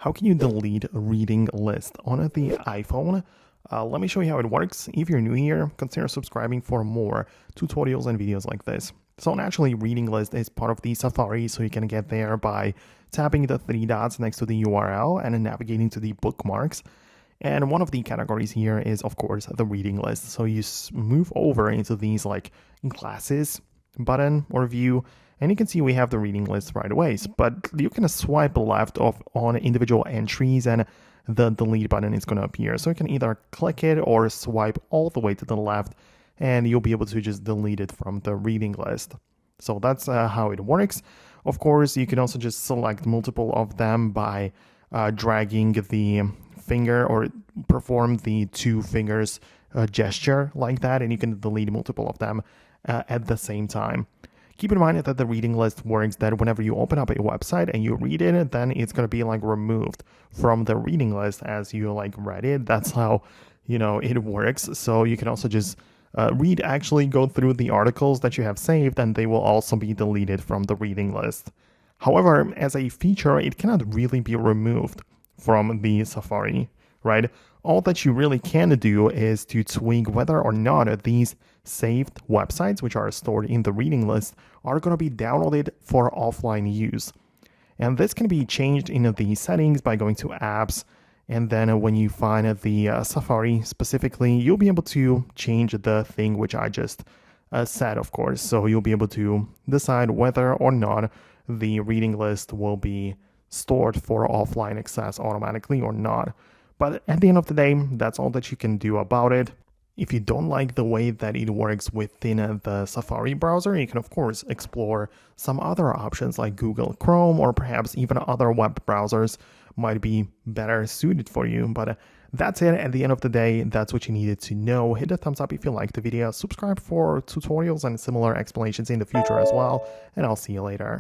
How can you delete a reading list on the iPhone? Let me show you how it works. If you're new here, consider subscribing for more tutorials and videos like this. So naturally, reading list is part of the Safari, so you can get there by tapping the three dots next to the URL and then navigating to the bookmarks. And one of the categories here is, of course, the reading list. So you move over into these like glasses button or view, and you can see we have the reading list right away. But you can swipe left on individual entries and the delete button is going to appear. So you can either click it or swipe all the way to the left and you'll be able to just delete it from the reading list. So that's how it works. Of course, you can also just select multiple of them by dragging the finger or perform the two fingers gesture like that, and you can delete multiple of them at the same time. Keep in mind that the reading list works that whenever you open up a website and you read it, then it's going to be like removed from the reading list as you like read it. That's how, it works. So you can also just actually go through the articles that you have saved and they will also be deleted from the reading list. However, as a feature, it cannot really be removed from the Safari, right? All that you really can do is to tweak whether or not these saved websites, which are stored in the reading list, are going to be downloaded for offline use. And this can be changed in the settings by going to apps. And then when you find the Safari specifically, you'll be able to change the thing which I just said, of course. So you'll be able to decide whether or not the reading list will be stored for offline access automatically or not. But at the end of the day, that's all that you can do about it. If you don't like the way that it works within the Safari browser, you can of course explore some other options like Google Chrome or perhaps even other web browsers might be better suited for you. But that's it. At the end of the day, that's what you needed to know. Hit the thumbs up if you liked the video, subscribe for tutorials and similar explanations in the future as well, and I'll see you later.